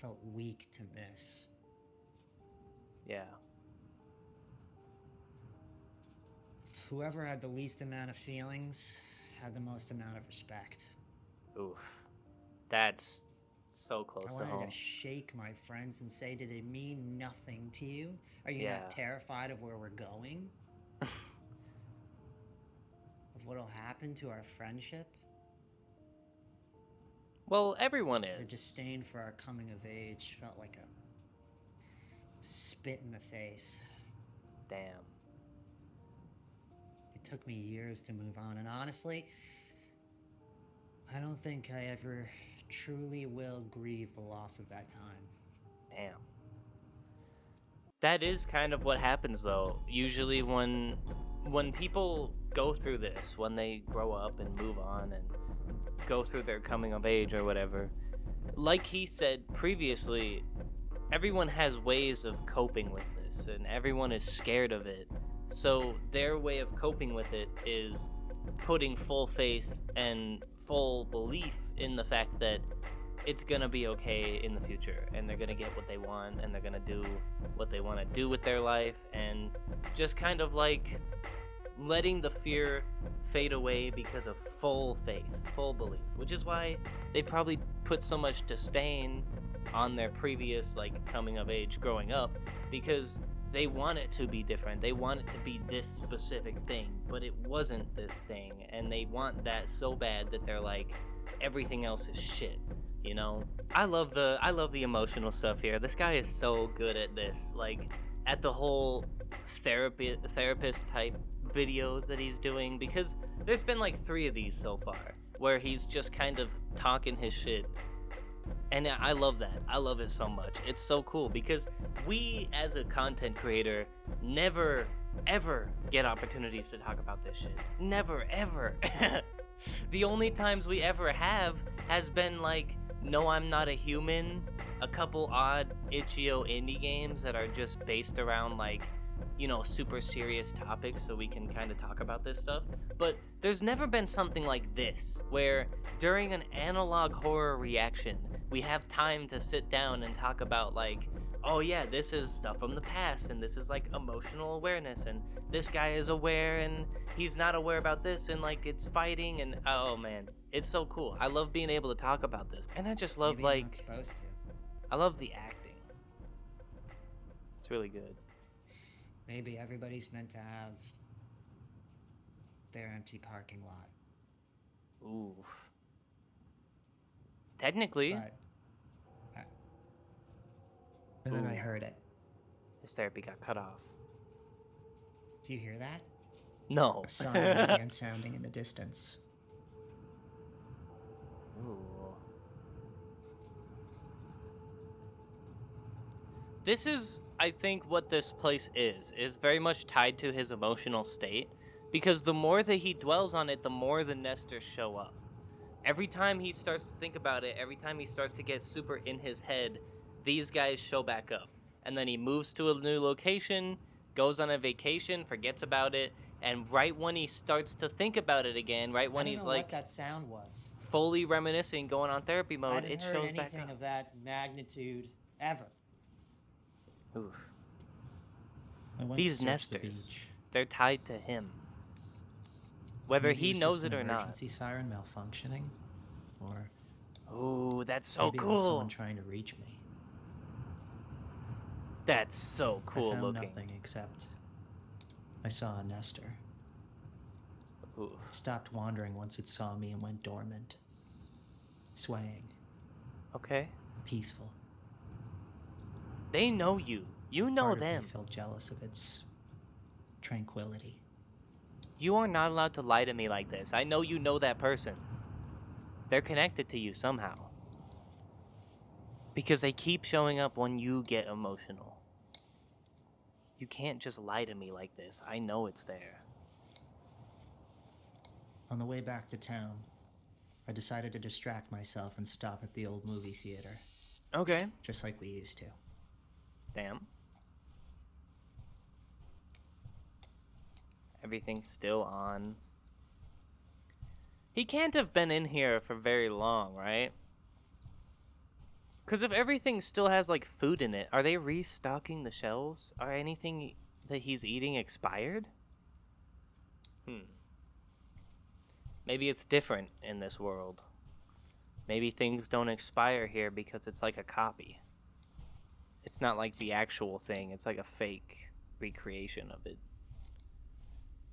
Felt weak to miss. Yeah. Whoever had the least amount of feelings had the most amount of respect. Oof. That's so close I to wanted home. to shake my friends and say, did it mean nothing to you? Are you Yeah. not terrified of where we're going? Of what'll happen to our friendship? Well, everyone Their is. disdain for our coming of age felt like a spit in the face. Damn. It took me years to move on, and honestly, I don't think I ever truly will grieve the loss of that time. Damn. That is kind of what happens though. Usually when people go through this, when they grow up and move on and go through their coming of age or whatever, like he said previously, everyone has ways of coping with this and everyone is scared of it. So their way of coping with it is putting full faith and full belief in the fact that it's gonna be okay in the future and they're gonna get what they want and they're gonna do what they want to do with their life, and just kind of like letting the fear fade away because of full faith, full belief, which is why they probably put so much disdain on their previous like coming of age growing up, because they want it to be different. They want it to be this specific thing, but it wasn't this thing, and they want that so bad that they're like, everything else is shit. You know, I love the emotional stuff here. This guy is so good at this, like at the whole therapist type videos that he's doing, because there's been like 3 of these so far where he's just kind of talking his shit. And I love that. I love it so much. It's so cool because we as a content creator never ever get opportunities to talk about this shit. Never ever. The only times we ever have has been like No, I'm Not a Human, a couple odd itch.io indie games that are just based around like, you know, super serious topics so we can kind of talk about this stuff. But there's never been something like this, where during an analog horror reaction, we have time to sit down and talk about like, oh yeah, this is stuff from the past, and this is like emotional awareness, and this guy is aware and he's not aware about this, and like it's fighting, and oh man, it's so cool. I love being able to talk about this, and I just love Maybe I'm like, not supposed to. I love the acting. It's really good. Maybe everybody's meant to have their empty parking lot. Ooh. Technically. And then I Ooh. heard it. His therapy got cut off. Do you hear that? No. A siren began sounding in the distance. Ooh. This is, I think, what this place is very much tied to his emotional state, because the more that he dwells on it, the more the nesters show up. Every time he starts to think about it, every time he starts to get super in his head, these guys show back up. And then he moves to a new location, goes on a vacation, forgets about it, and right when he starts to think about it again, right when he's like what that sound was. fully reminiscing, going on therapy mode, I it hadn't heard shows back anything up. of that magnitude ever. Oof. I went These to search the nesters, beach. they're tied to him. Whether Maybe he was knows just it an or not. emergency siren malfunctioning, or Ooh, that's so maybe it was someone cool. trying to reach me. That's so cool I found looking. nothing except I saw a nestor. Oof. It stopped wandering once it saw me and went dormant, swaying, Okay. peaceful. They know you. You know Part of them. me felt jealous of its tranquility. You are not allowed to lie to me like this. I know you know that person. They're connected to you somehow. Because they keep showing up when you get emotional. You can't just lie to me like this. I know it's there. On the way back to town, I decided to distract myself and stop at the old movie theater, Okay. just like we used to. Damn. Everything's still on. He can't have been in here for very long, right? Because if everything still has, like, food in it, are they restocking the shelves? Are anything that he's eating expired? Maybe it's different in this world. Maybe things don't expire here because it's like a copy. It's not like the actual thing. It's like a fake recreation of it.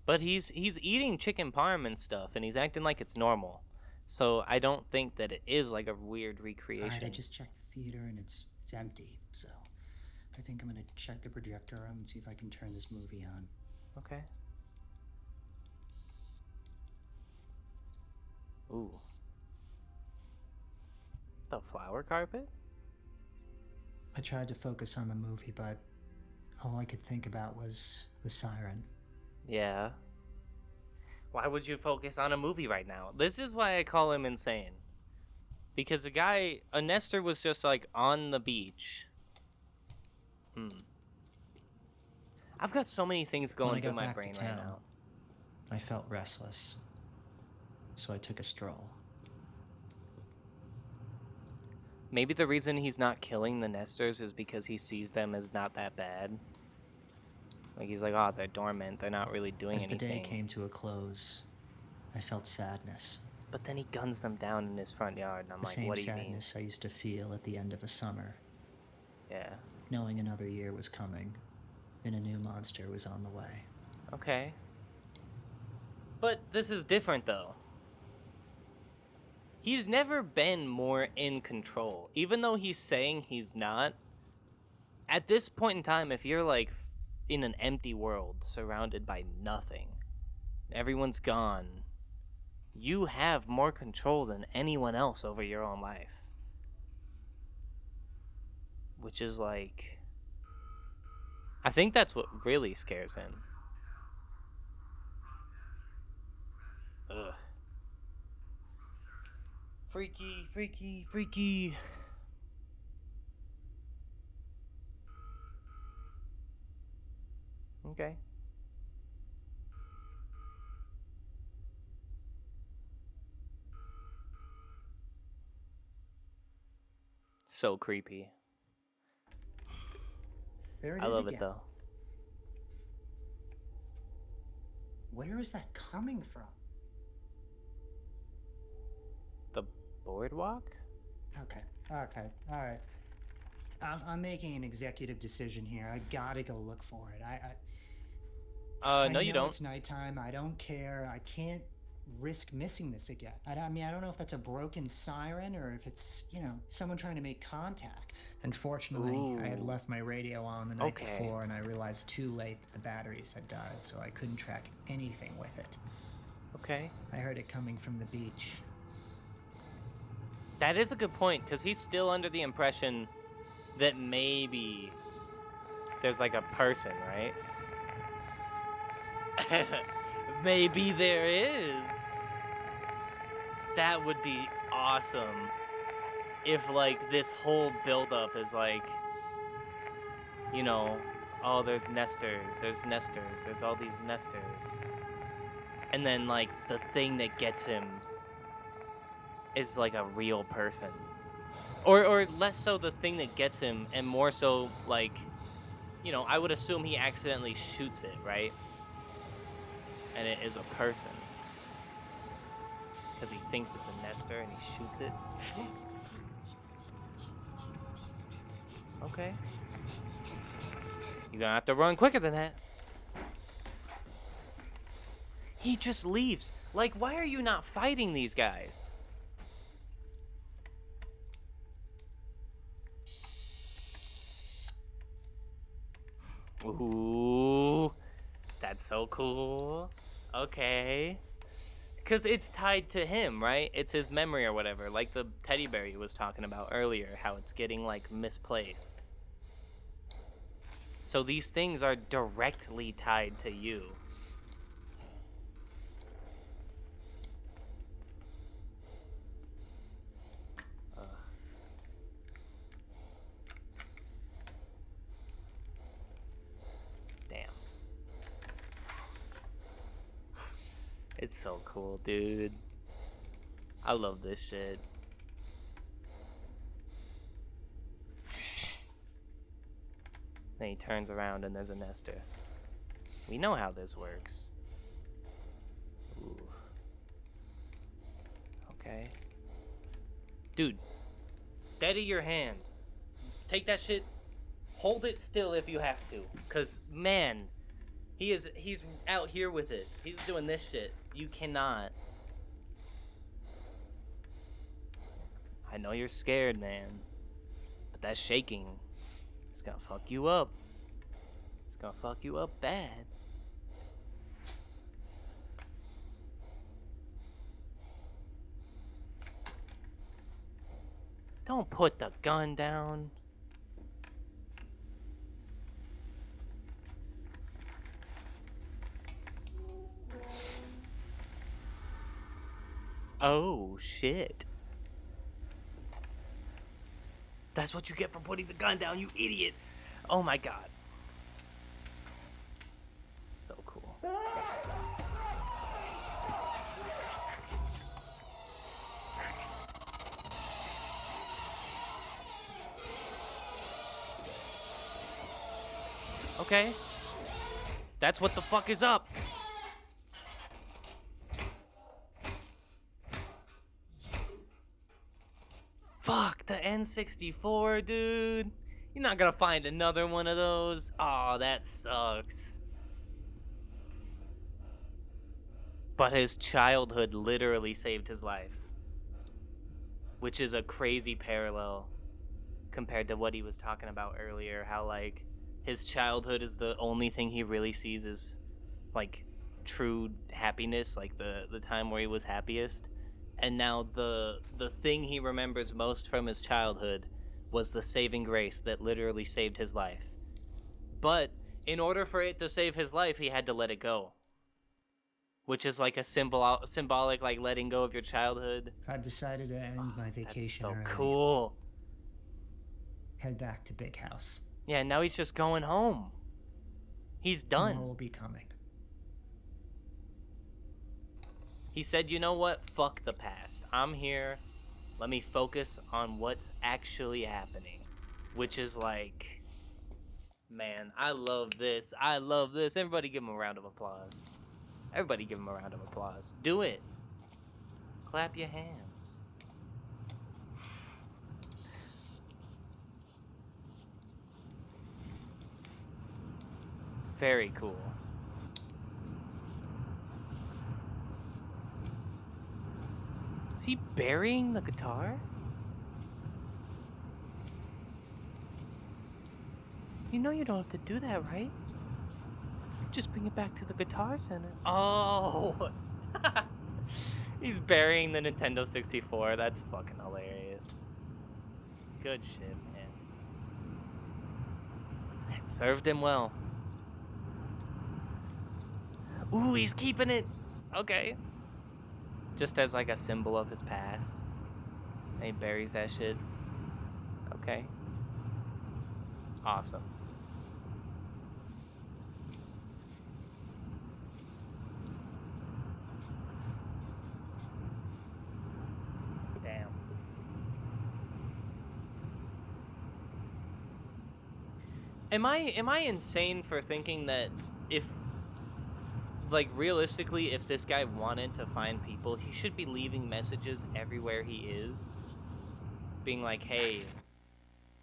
But he's eating chicken parm and stuff, and he's acting like it's normal. So I don't think that it is like a weird recreation. Alright, I just checked the theater and it's empty, so I think I'm gonna check the projector room and see if I can turn this movie on. Okay. Ooh. The flower carpet? I tried to focus on the movie, but all I could think about was the siren. Yeah. Why would you focus on a movie right now? This is why I call him insane. Because a Nestor was just like on the beach. I've got so many things going through my brain right now. I felt restless, so I took a stroll. Maybe the reason he's not killing the Nestors is because he sees them as not that bad. Like, he's like, oh, they're dormant. They're not really doing anything. As the day came to a close, I felt sadness. But then he guns them down in his front yard, and I'm like, what do you mean? The same sadness I used to feel at the end of a summer. Yeah. Knowing another year was coming, and a new monster was on the way. Okay. But this is different, though. He's never been more in control. Even though he's saying he's not, at this point in time, if you're, like, in an empty world, surrounded by nothing, everyone's gone, you have more control than anyone else over your own life. Which is, like... I think that's what really scares him. Ugh. Freaky, freaky, freaky. Okay. So creepy. There it I is love again. it though. Where is that coming from? The boardwalk? Okay, alright. I'm making an executive decision here. I gotta go look for it. I No, you know don't. It's nighttime. I don't care. I can't risk missing this again. I don't know if that's a broken siren or if it's, someone trying to make contact. Unfortunately, I had Ooh. left my radio on the night Okay. before, and I realized too late that the batteries had died, so I couldn't track anything with it. Okay. I heard it coming from the beach. That is a good point, because he's still under the impression that maybe there's like a person, right? Maybe there is. That would be awesome if like this whole buildup is like, you know, oh, there's nestors, there's all these nestors. And then like the thing that gets him is like a real person. Or less so the thing that gets him, and more so like, you know, I would assume he accidentally shoots it, right? And it is a person. Because he thinks it's a nestor and he shoots it. Okay. You're gonna have to run quicker than that. He just leaves. Like, why are you not fighting these guys? Ooh, that's so cool. Okay. Because it's tied to him, right? It's his memory or whatever. Like the teddy bear you was talking about earlier, how it's getting, like, misplaced. So these things are directly tied to you. Damn. It's so cool, dude. I love this shit. Then he turns around and there's a nestor. We know how this works. Ooh. Okay. Dude, steady your hand. Take that shit. Hold it still if you have to. Cause man, he's out here with it. He's doing this shit. You cannot. I know you're scared, man. But that shaking, it's gonna fuck you up. It's gonna fuck you up bad. Don't put the gun down. Oh, shit. That's what you get for putting the gun down, you idiot. Oh my god. So cool. Okay. That's what the fuck is up. Fuck, the N64, dude. You're not gonna find another one of those. Aw, that sucks. But his childhood literally saved his life. Which is a crazy parallel compared to what he was talking about earlier. How, like, his childhood is the only thing he really sees as, like, true happiness. Like, the time where he was happiest. And now the thing he remembers most from his childhood was the saving grace that literally saved his life. But in order for it to save his life, he had to let it go. Which is like a symbolic, like, letting go of your childhood. I decided to end my vacation That's so early. cool. Head back to Big House. Yeah, now he's just going home. He's done. More will be coming. He said, you know what? Fuck the past. I'm here. Let me focus on what's actually happening. Which is like, man, I love this. I love this. Everybody give him a round of applause. Everybody give him a round of applause. Do it. Clap your hands. Very cool. Is he burying the guitar? You know you don't have to do that, right? Just bring it back to the Guitar Center. Oh! He's burying the Nintendo 64. That's fucking hilarious. Good shit, man. It served him well. Ooh, he's keeping it. Okay. Just as like a symbol of his past. And he buries that shit. Okay. Awesome. Damn. Am I insane for thinking that if, like, realistically, if this guy wanted to find people, he should be leaving messages everywhere he is, being like, hey,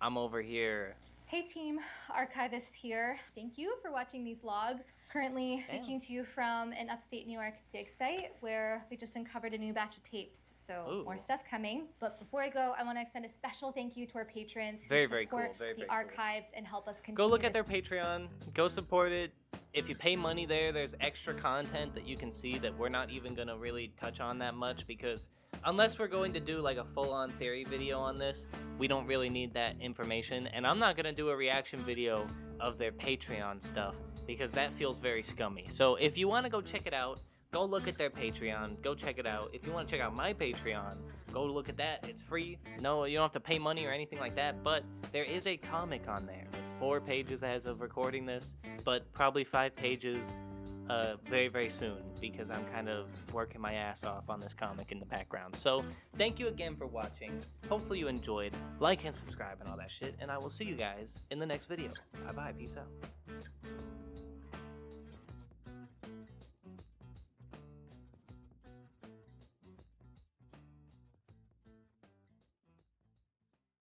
I'm over here. Hey team, Archivist here. Thank you for watching these logs. Currently speaking to you from an upstate New York dig site where we just uncovered a new batch of tapes. So more stuff coming. But before I go, I want to extend a special thank you to our patrons who support the archives and help us continue. Go look at their Patreon. Go support it. If you pay money there, there's extra content that you can see that we're not even going to really touch on that much, because unless we're going to do like a full-on theory video on this, we don't really need that information. And I'm not going to do a reaction video of their Patreon stuff because that feels very scummy. So if you want to go check it out, go look at their Patreon. Go check it out. If you want to check out my Patreon, go look at that. It's free. No, you don't have to pay money or anything like that. But there is a comic on there with 4 pages as of recording this, but probably 5 pages very, very soon, because I'm kind of working my ass off on this comic in the background. So thank you again for watching. Hopefully you enjoyed. Like and subscribe and all that shit, and I will see you guys in the next video. Bye-bye. Peace out.